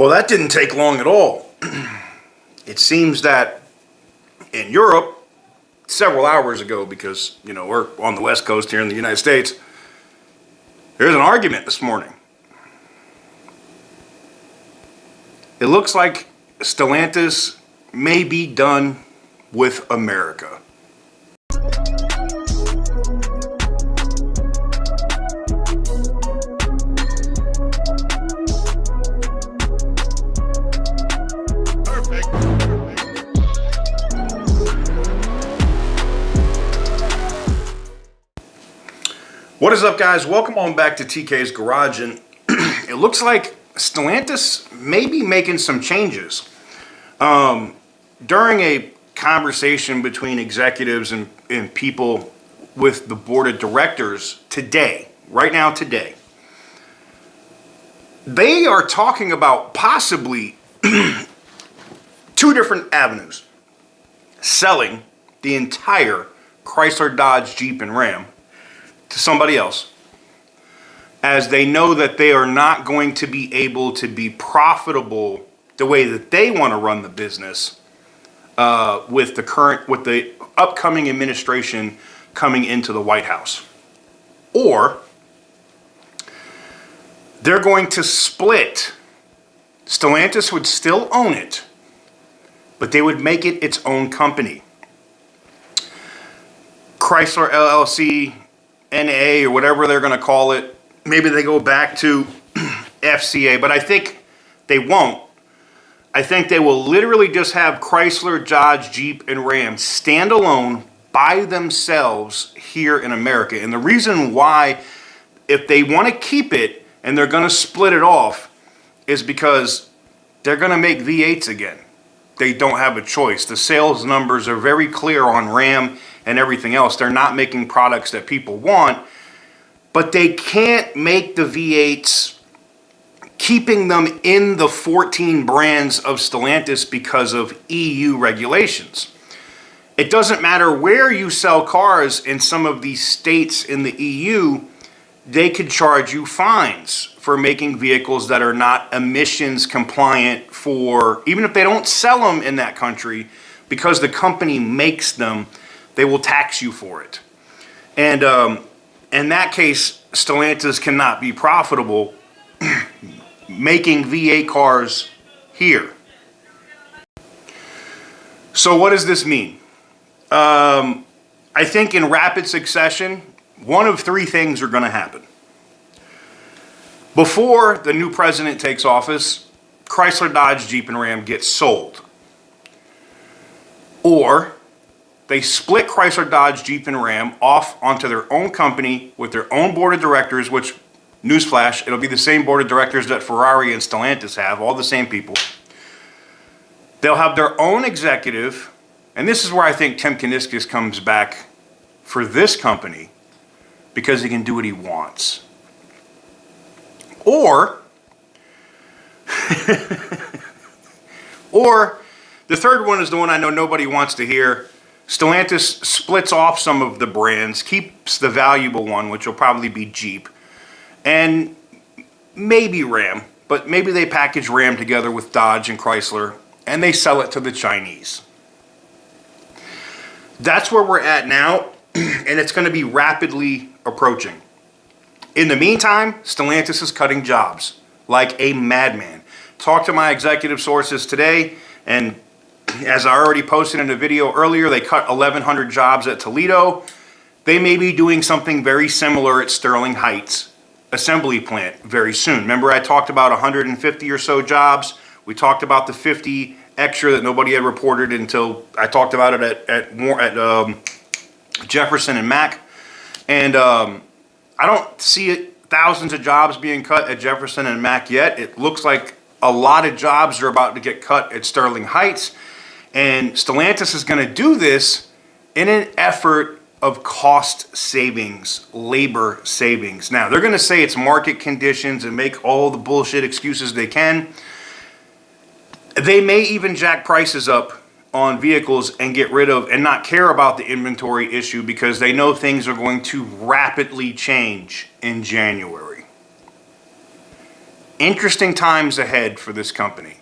Well, that didn't take long at all. It seems that in Europe, several hours ago, because, you know, we're on the West Coast here in the United States, there's an argument this morning. It looks like Stellantis may be done with America. What is up, guys? Welcome on back to TK's Garage, and it looks like Stellantis may be making some changes. During a conversation between executives and people with the board of directors today, they are talking about possibly two different avenues. Selling the entire Chrysler, Dodge, Jeep, and Ram to somebody else, as they know that they are not going to be able to be profitable the way that they want to run the business with the upcoming administration coming into the White House. Or they're going to split. Stellantis would still own it, but they would make it its own company. Chrysler LLC, NA, or whatever they're going to call it. Maybe they go back to FCA, but I think they won't. I think they will literally just have Chrysler, Dodge, Jeep, and Ram stand alone by themselves here in America. And the reason why, if they want to keep it and they're going to split it off, is because they're going to make V8s again. They don't have a choice. The sales numbers are very clear on Ram and everything else. They're not making products that people want, but they can't make the V8s, keeping them in the 14 brands of Stellantis because of EU regulations. It doesn't matter where you sell cars in some of these states in the EU, they could charge you fines for making vehicles that are not emissions compliant for, even if they don't sell them in that country, because the company makes them, they will tax you for it. And in that case, Stellantis cannot be profitable making V8 cars here. So what does this mean? I think in rapid succession, one of three things are going to happen. Before the new president takes office, Chrysler, Dodge, Jeep, and Ram get sold. Or they split Chrysler, Dodge, Jeep, and Ram off onto their own company with their own board of directors, which, newsflash, it'll be the same board of directors that Ferrari and Stellantis have, all the same people. They'll have their own executive, and this is where I think Tim Kuniskis comes back for this company, because he can do what he wants. Or the third one is the one I know nobody wants to hear. Stellantis splits off some of the brands, keeps the valuable one, which will probably be Jeep, and maybe Ram, but maybe they package Ram together with Dodge and Chrysler, and they sell it to the Chinese. That's where we're at now, and it's going to be rapidly approaching. In the meantime, Stellantis is cutting jobs like a madman. Talked to my executive sources today, and as I already posted in a video earlier, they cut 1,100 jobs at Toledo. They may be doing something very similar at Sterling Heights assembly plant very soon. Remember, I talked about 150 or so jobs. We talked about the 50 extra that nobody had reported until I talked about it at Jefferson and Mack. And I don't see thousands of jobs being cut at Jefferson and Mack yet. It looks like a lot of jobs are about to get cut at Sterling Heights. And Stellantis is going to do this in an effort of cost savings, labor savings. Now, they're going to say it's market conditions and make all the bullshit excuses they can. They may even jack prices up on vehicles and get rid of and not care about the inventory issue because they know things are going to rapidly change in January. Interesting times ahead for this company.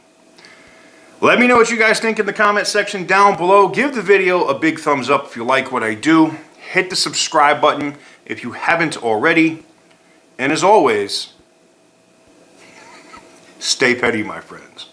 Let me know what you guys think in the comment section down below. Give the video a big thumbs up if you like what I do. Hit the subscribe button if you haven't already. And as always, stay petty, my friends.